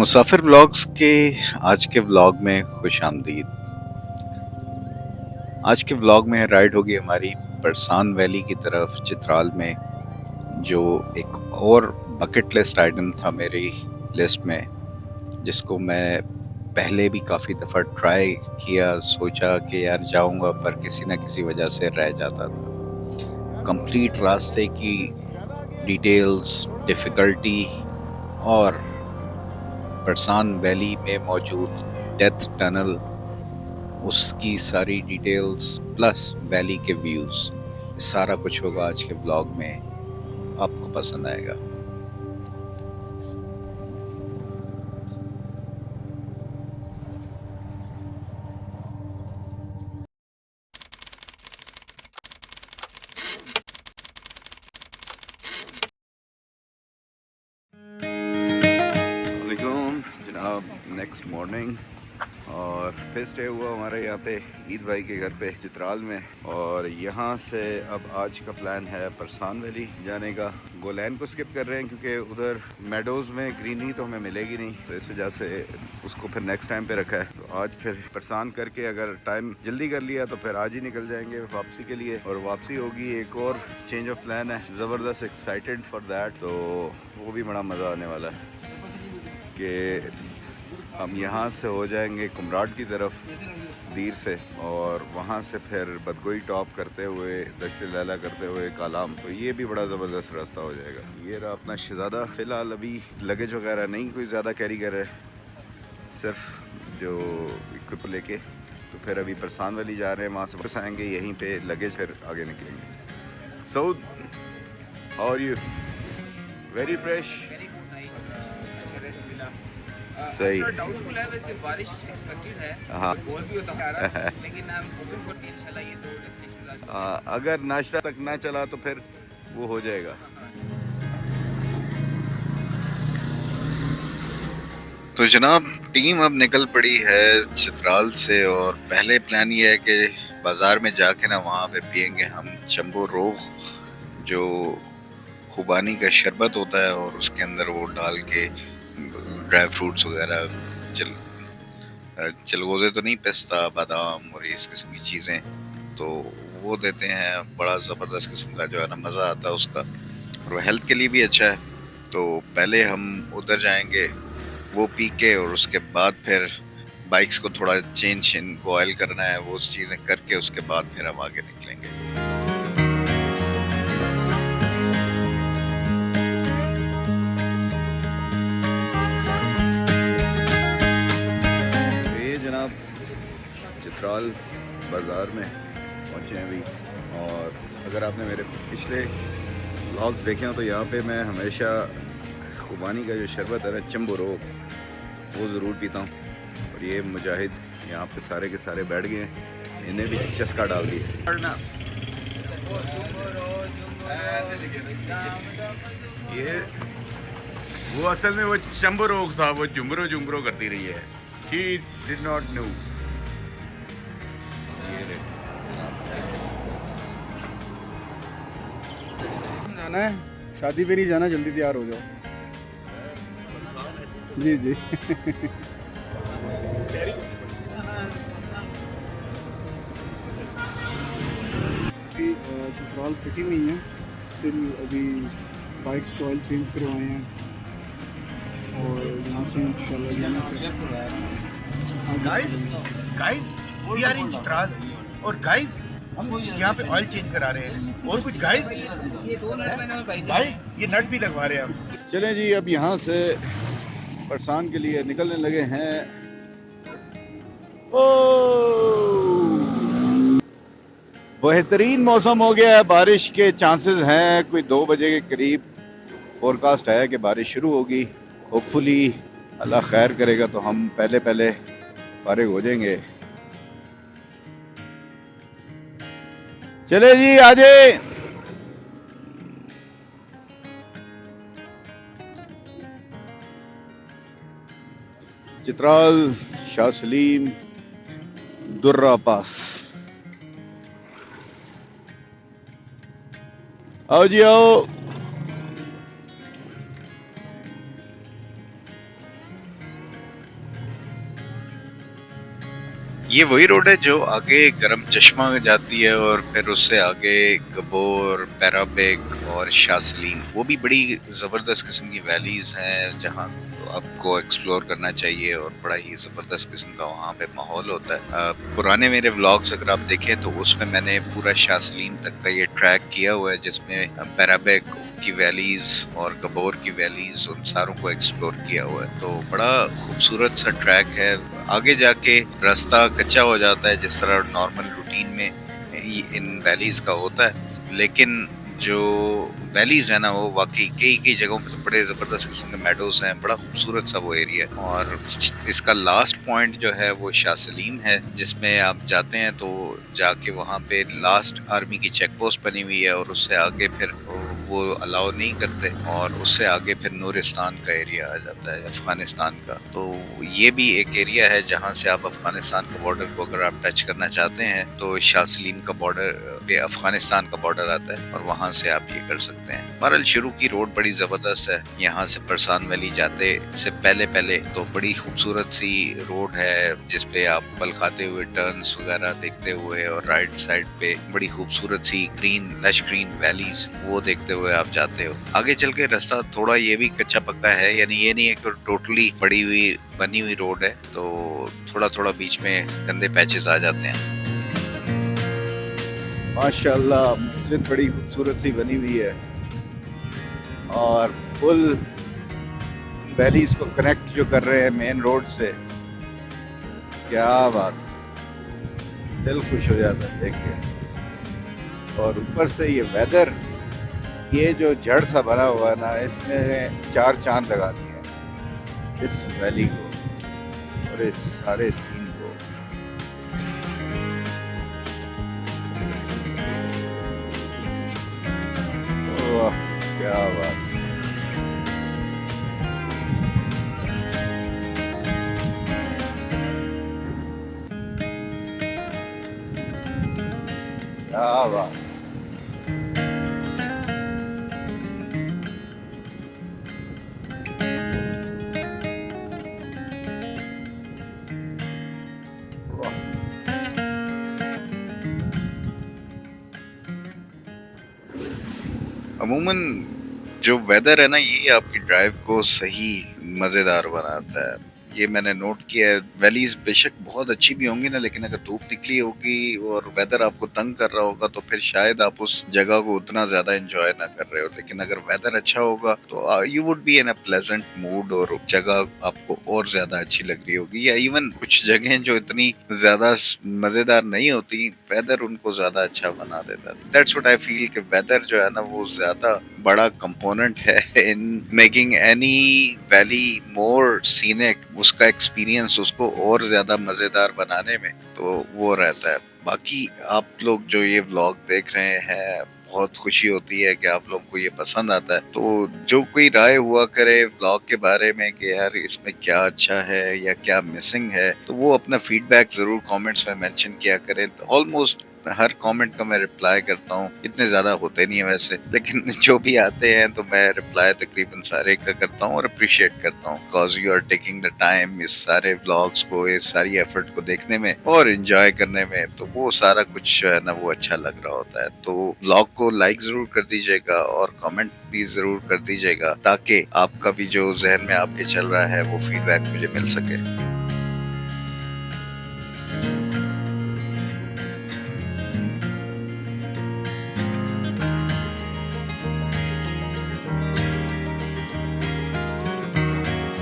मुसाफिर vlogs के आज के व्लॉग में खुश आमदीद। आज के व्लॉग में राइड होगी हमारी परसान वैली की तरफ चित्राल में, जो एक और बकेट लिस्ट आइटम था मेरी लिस्ट में, जिसको मैं पहले भी काफ़ी दफ़ा ट्राई किया, सोचा कि यार जाऊंगा, पर किसी न किसी वजह से रह जाता था। कंप्लीट रास्ते की डिटेल्स, डिफ़िकल्टी और परसान वैली में मौजूद डेथ टनल, उसकी सारी डिटेल्स प्लस वैली के व्यूज़, सारा कुछ होगा आज के ब्लॉग में। आपको पसंद आएगा। वालेकुम जनाब, नेक्स्ट मॉर्निंग और फिर स्टे हुआ हमारे यहाँ पे ईद भाई के घर पे चित्राल में। और यहाँ से अब आज का प्लान है परसान वैली जाने का। गोलैन को स्किप कर रहे हैं क्योंकि उधर मेडोज़ में ग्रीनरी तो हमें मिलेगी नहीं, तो इस वजह से उसको फिर नेक्स्ट टाइम पे रखा है। तो आज फिर परसान करके अगर टाइम जल्दी कर लिया तो फिर आज ही निकल जाएंगे वापसी के लिए। और वापसी होगी, एक और चेंज ऑफ प्लान है, ज़बरदस्त एक्साइटेड फॉर दैट। तो वो भी बड़ा मज़ा आने वाला है कि हम यहाँ से हो जाएंगे कुमराट की तरफ दीर से, और वहाँ से फिर बदगोई टॉप करते हुए दश्त लैला करते हुए कालाम। तो ये भी बड़ा ज़बरदस्त रास्ता हो जाएगा। ये रहा अपना शहज़ादा। फ़िलहाल अभी लगेज वगैरह नहीं कोई ज़्यादा कैरी कर रहे, सिर्फ जो इक्विप लेके। तो फिर अभी परसान वैली जा रहे हैं, वहाँ से वापस आएँगे, यहीं पे लगेज फिर आगे निकलेंगे। Saud, how are you? Very fresh. सही। डाउटफुल है, वैसे बारिश एक्सपेक्टेड है। हाँ। कॉल भी होता है लेकिन आई एम होपिंग फॉर इंशाल्लाह ये दो डेस्टिनेशन अगर नाश्ता तक ना चला तो फिर वो हो जाएगा। तो जनाब, टीम अब निकल पड़ी है चित्राल से, और पहले प्लान ये है कि बाज़ार में जाके ना वहाँ पे पियेंगे हम चंबो रोग, जो खुबानी का शरबत होता है और उसके अंदर वो डाल के ड्राई फ्रूट्स वगैरह, चलगोज़े तो नहीं, पिस्ता, बादाम और इस किस्म की चीज़ें, तो वो देते हैं। बड़ा ज़बरदस्त किस्म का जो है ना मज़ा आता है उसका, और वो हेल्थ के लिए भी अच्छा है। तो पहले हम उधर जाएंगे, वो पी के, और उसके बाद फिर बाइक्स को थोड़ा चेंज, इनको ऑयल करना है, वो चीज़ें करके उसके बाद फिर हम आगे निकलेंगे। ये जनाब चित्राल बाज़ार में पहुँचे हैं अभी। और अगर आपने मेरे पिछले व्लॉग्स देखे हो तो यहाँ पे मैं हमेशा खुबानी का जो शरबत है ना, चंबो रोग, वो ज़रूर पीता हूँ। और ये मुजाहिद यहाँ पे सारे के सारे बैठ गए हैं, इन्हें भी चस्का डाल दिया। ये वो असल में वो चंबो रोग था, वो जुमरो जुमरो करती रही है। He did not know। जाना है, शादी पे नहीं जाना, जल्दी तैयार हो जाओ। जी जी। चित्राल सिटी में ही है स्टिल। अभी बाइक्स को ऑयल चेंज करवाए हैं और यहाँ से इंशाल्लाह जाना guys we are in Chitral, और गाइस हम यहाँ पे ऑयल चेंज करा रहे हैं, और कुछ गाइस ये नट भी लगवा रहे हैं हम। चलें जी, अब यहाँ से परसान के लिए निकलने लगे हैं। बेहतरीन मौसम हो गया है, बारिश के चांसेस हैं, कोई 2 बजे के करीब फोरकास्ट है कि बारिश शुरू होगी। होपफुली अल्लाह खैर करेगा तो हम पहले पहले फारिग हो जाएंगे। चले जी, आजे। चित्राल शाह सलीम दुर्रा पास, आओ जी आओ। ये वही रोड है जो आगे गरम चश्मा में जाती है और फिर उससे आगे गबोर, पैराबेक और शाह सलीम। वो भी बड़ी ज़बरदस्त किस्म की वैलीज हैं जहाँ आपको एक्सप्लोर करना चाहिए और बड़ा ही ज़बरदस्त किस्म का वहाँ पे माहौल होता है। पुराने मेरे व्लॉग्स अगर आप देखें तो उसमें मैंने पूरा शाह सलीम तक का ये ट्रैक किया हुआ है, जिसमें पैराबेक की वैलीज और गबोर की वैलीज उन सारों को एक्सप्लोर किया हुआ है। तो बड़ा खूबसूरत सा ट्रैक है। आगे जाके रास्ता कच्चा हो जाता है जिस तरह नॉर्मल रूटीन में इन वैलीज का होता है, लेकिन जो वैलीज है ना वो वाकई कई जगहों पे तो बड़े ज़बरदस्त किस्म के मेडोज हैं। बड़ा खूबसूरत सा वो एरिया है। और इसका लास्ट पॉइंट जो है वो शाह सलीम है, जिसमें आप जाते हैं तो जाके वहाँ पे लास्ट आर्मी की चेक पोस्ट बनी हुई है और उससे आगे फिर वो अलाउ नहीं करते और उससे आगे फिर नूरिस्तान का एरिया आ जाता है, अफगानिस्तान का। तो ये भी एक एरिया है जहाँ से आप अफगानिस्तान के बॉर्डर को अगर आप टच करना चाहते हैं तो शाह सलीम का बॉर्डर पे अफगानिस्तान का बॉर्डर आता है और वहाँ से आप ये कर सकते हैं। बहरहाल शुरू की रोड बड़ी ज़बरदस्त है। यहाँ से परसान वैली जाते से पहले तो बड़ी खूबसूरत सी रोड है जिसपे आप पल खाते हुए टर्न्स वगैरह देखते हुए और राइट साइड पे बड़ी खूबसूरत सी लश ग्रीन वैलीज वो देखते हुए आप जाते हो। आगे चल के रास्ता थोड़ा ये भी कच्चा पक्का है, यानी ये नहीं है कि टोटली बनी हुई रोड है, तो थोड़ा बीच में गंदे पैचेस आ जाते हैं। माशाल्लाह मस्जिद बड़ी खूबसूरत सी बनी हुई है और पुल वैलीज को कनेक्ट जो कर रहे हैं मेन रोड से, क्या बात, दिल खुश हो जाता है देख के। और ऊपर से ये वेदर, ये जो जड़ सा बना हुआ है ना, इसमें 4 चांद लगा दिए हैं इस वैली को और इस सारे सीन को। वाह क्या बात। क्या बात। अमूमन जो वेदर है ना ये आपकी ड्राइव को सही मज़ेदार बनाता है। ये मैंने नोट किया है। वैलीज बेशक बहुत अच्छी भी होंगी ना, लेकिन अगर धूप निकली होगी और वेदर आपको तंग कर रहा होगा तो फिर शायद आप उस जगह को उतना ज़्यादा एंजॉय ना कर रहे हो। लेकिन अगर वेदर अच्छा होगा तो you would be in a pleasant mood और जगह आपको और ज़्यादा अच्छी लग रही होगी। या इवन कुछ जगह जो इतनी ज़्यादा मज़ेदार नहीं होती, वेदर उनको ज़्यादा अच्छा बना देता है। दैट्स व्हाट आई फील कि वेदर जो है ना वो ज़्यादा बड़ा कंपोनेंट है in making any valley more scenic. उसका एक्सपीरियंस उसको और ज़्यादा मज़ेदार बनाने में तो वो रहता है। बाकी आप लोग जो ये व्लॉग देख रहे हैं, बहुत खुशी होती है कि आप लोग को ये पसंद आता है। तो जो कोई राय हुआ करे व्लॉग के बारे में कि यार इसमें क्या अच्छा है या क्या मिसिंग है, तो वो अपना फीडबैक ज़रूर कमेंट्स में मेंशन किया करें। ऑलमोस्ट हर कमेंट का मैं रिप्लाई करता हूँ। इतने ज़्यादा होते नहीं है वैसे, लेकिन जो भी आते हैं तो मैं रिप्लाई तकरीबन सारे का करता हूँ और अप्रिशिएट करता हूँ। Because you are taking the time इस सारे व्लॉग्स को, इस सारी एफर्ट को देखने में और एंजॉय करने में, तो वो सारा कुछ जो है ना वो अच्छा लग रहा होता है। तो व्लॉग को लाइक ज़रूर कर दीजिएगा और कमेंट भी ज़रूर कर दीजिएगा ताकि आपका भी जो जहन में आपके चल रहा है वो फीडबैक मुझे मिल सके।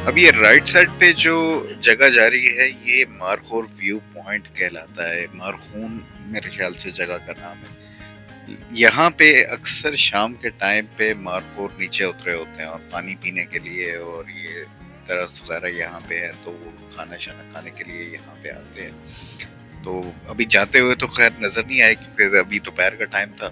अब ये राइट साइड पे जो जगह जा रही है ये मारखोर व्यू पॉइंट कहलाता है। मारखून मेरे ख्याल से जगह का नाम है। यहाँ पे अक्सर शाम के टाइम पे मारखोर नीचे उतरे होते हैं और पानी पीने के लिए, और ये दरख्त वगैरह यहाँ पे है तो वो खाना शाना खाने के लिए यहाँ पे आते हैं। तो अभी जाते हुए तो खैर नज़र नहीं आए क्योंकि अभी दोपहर का टाइम था,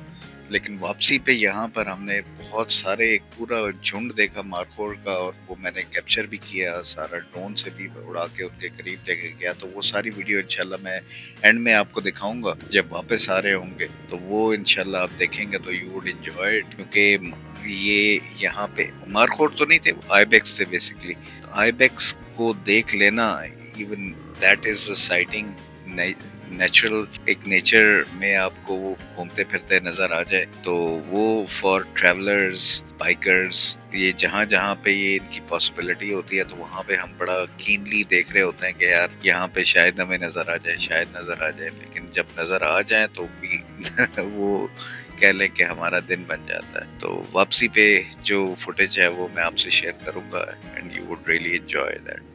लेकिन वापसी पे यहाँ पर हमने बहुत सारे एक पूरा झुंड देखा मारखोर का, और वो मैंने कैप्चर भी किया सारा, ड्रोन से भी उड़ा के उनके करीब लेके गया। तो वो सारी वीडियो इंशाल्लाह मैं एंड में आपको दिखाऊंगा जब वापस आ रहे होंगे, तो वो इंशाल्लाह आप देखेंगे तो यू वुड एंजॉय इट। क्योंकि ये यहाँ पे मारखोर तो नहीं थे, आइबेक्स थे बेसिकली। आइबेक्स को देख लेना, even that is a sighting natural एक नेचर में आपको वो घूमते फिरते नज़र आ जाए, तो वो फॉर ट्रैवलर्स, बाइकर्स, ये जहाँ जहाँ पे ये इनकी पॉसिबिलिटी होती है, तो वहाँ पे हम बड़ा कीनली देख रहे होते हैं कि यार यहाँ पे शायद हमें नज़र आ जाए, शायद नज़र आ जाए। लेकिन जब नज़र आ जाए तो भी वो कह लें कि हमारा दिन बन जाता है। तो वापसी पे जो फुटेज है वो मैं आपसे शेयर करूँगा and you would really enjoy that.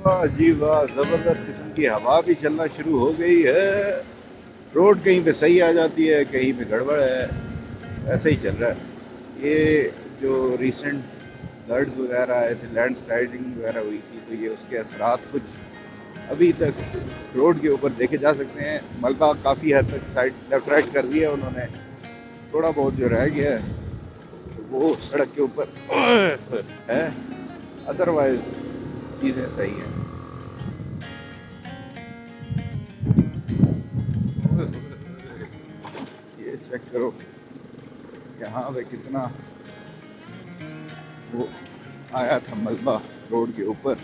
वाह जी वाह, जबरदस्त किस्म की हवा भी चलना शुरू हो गई है। रोड कहीं पे सही आ जाती है, कहीं पे गड़बड़ है, ऐसे ही चल रहा है। ये जो रिसेंट फ्लड्स वगैरह आए थे, लैंड स्लाइडिंग वगैरह हुई थी, तो ये उसके असरात कुछ अभी तक रोड के ऊपर देखे जा सकते हैं। मलबा काफ़ी हद तक साइड लेफ्ट राइट कर दिया उन्होंने, थोड़ा बहुत जो रह गया है वो सड़क के ऊपर है, अदरवाइज चीज़ें सही हैं। ये चेक करो यहाँ पे कितना वो आया था मलबा रोड के ऊपर।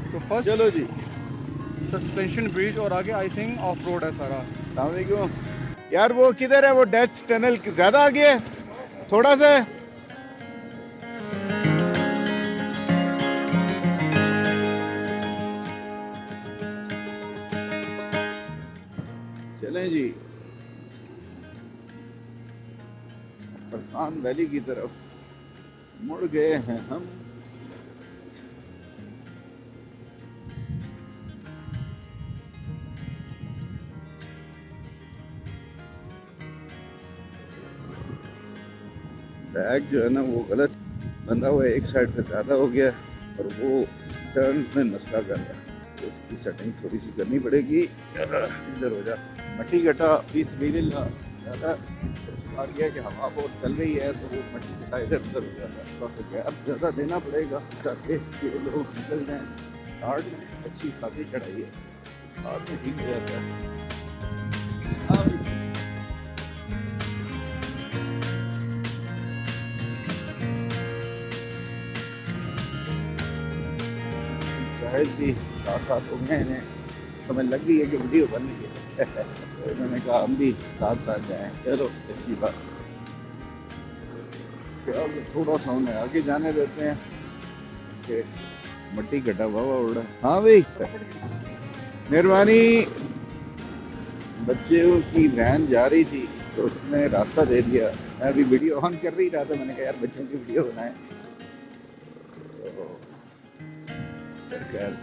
तो फर्स्ट चलो जी, सस्पेंशन ब्रिज और आगे आई थिंक ऑफ रोड है सारा। अस्सलाम वालेकुम। यार वो किधर है, वो डेथ टनल ज्यादा आगे है थोड़ा सा है। चलें जी परसान वैली की तरफ मुड़ गए हैं हम। बैग जो है ना वो गलत बंधा हुआ है, एक साइड पे ज़्यादा हो गया और वो टर्न में मसला कर रहा है, तो उसकी सेटिंग थोड़ी सी करनी पड़ेगी। इधर हो जा मट्टी गटा पीस ज़्यादा आ गया कि हवा बहुत चल रही है, तो वो मट्टी गटा इधर उधर हो जाता है, तो गैप ज़्यादा देना पड़ेगा ताकि ये लोग निकल जाएँ। हार्ड में अच्छी खासी चढ़ाई है, हार्ड में ठीक हो जाता है। शायद भी 7 हो गए हैं, समझ लग गई है कि वीडियो बन रही है। तो मैंने कहा हम भी साथ साथ जाएं। चलो अच्छी बात, थोड़ा सा उन्हें आगे जाने देते हैं कि मट्टी गड्ढा हुआ उड़ा। हाँ भाई मेहरबानी। बच्चों की वैन जा रही थी तो उसने रास्ता दे दिया, मैं अभी वीडियो ऑन कर रही रहा था, मैंने कहा यार बच्चों की वीडियो बनाएं। खैर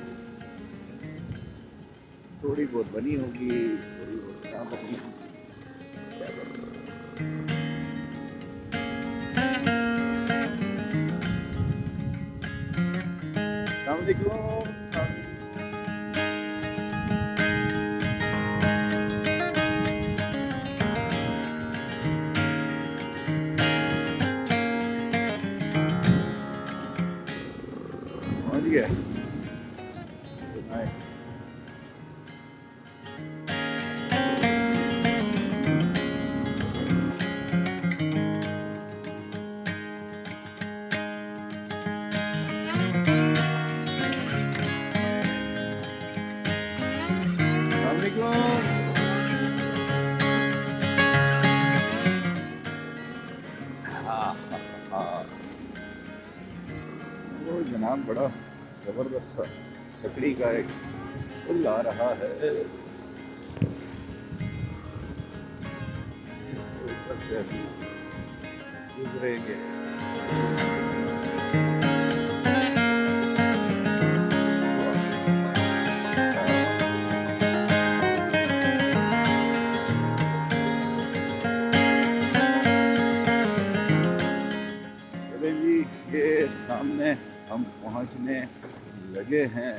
थोड़ी बहुत बनी होगी, थोड़ी बहुत ना बनी होगी, क्या कर सकते हैं। अस्सलाम वालेकुम। पहुंच गया। Nice. वो जनाब बड़ा जबरदस्त सा लकड़ी का एक पुल आ रहा है, इसके ऊपर से अभी गुजरेंगे। चलें जी, ये सामने हम पहुंचने लगे हैं।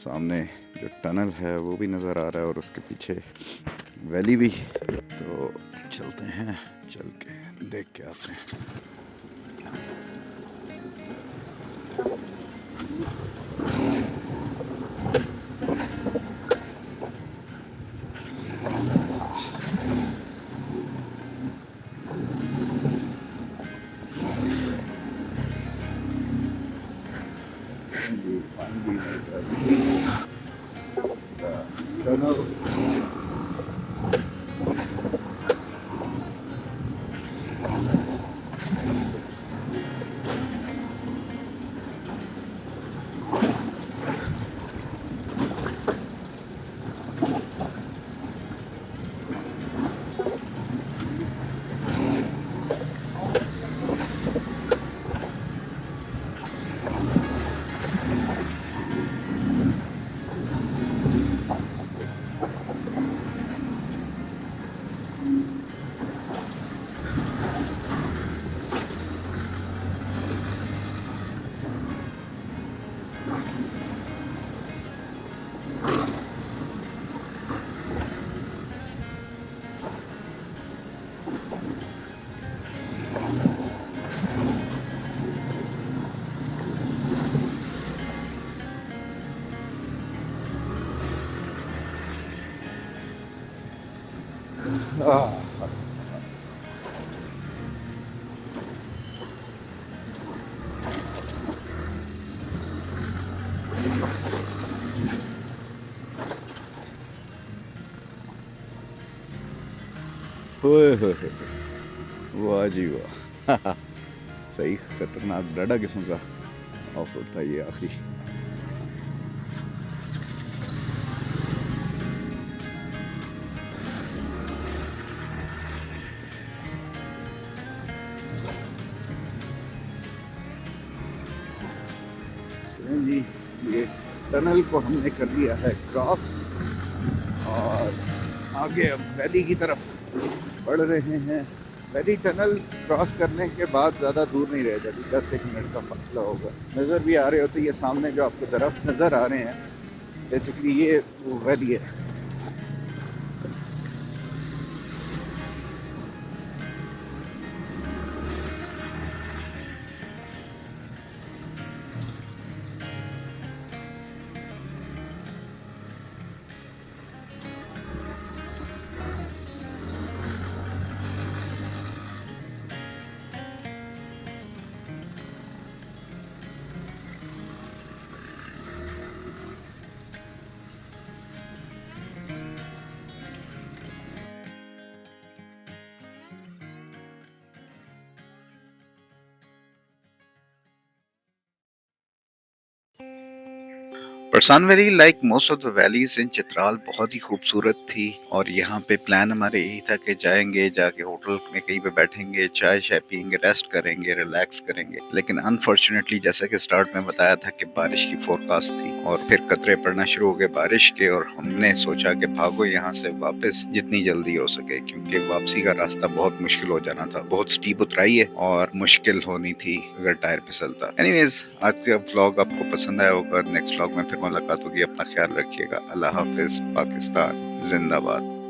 सामने जो टनल है वो भी नज़र आ रहा है और उसके पीछे वैली भी। तो चलते हैं, चल के देख के आते हैं। टनल वाह जी वाह सही खतरनाक डाडा किस्म का ऑफ रोड था ये आखिरी। जी ये टनल को हमने कर लिया है क्रॉस और आगे अब वैली की तरफ बढ़ रहे हैं। वैली टनल क्रॉस करने के बाद ज़्यादा दूर नहीं रह जाती, 10-1 मिनट का फासला होगा। नज़र भी आ रहे होते ये सामने जो आपको दरख्त नज़र आ रहे हैं, बेसिकली ये वो वैली है। Parsan valley like most of the valleys in Chitral बहुत ही खूबसूरत थी और यहाँ पे प्लान हमारे यही था कि जाएंगे, जाके होटल में कहीं पे बैठेंगे, चाय शाय पियेंगे, रेस्ट करेंगे, रिलैक्स करेंगे। लेकिन अनफॉर्चुनेटली जैसा कि स्टार्ट में बताया था कि बारिश की फोरकास्ट थी और फिर कतरे पड़ना शुरू हो गए बारिश के, और हमने सोचा कि भागो यहाँ से वापस जितनी जल्दी हो सके, क्योंकि वापसी का रास्ता बहुत मुश्किल हो जाना था। बहुत स्टीप उतराई है और मुश्किल होनी थी अगर टायर फिसलता। एनीवेज, आज का व्लॉग आपको पसंद आया होगा। नेक्स्ट व्लॉग में फिर मुलाकात होगी। अपना ख्याल रखिएगा। अल्लाह हाफिज। पाकिस्तान जिंदाबाद।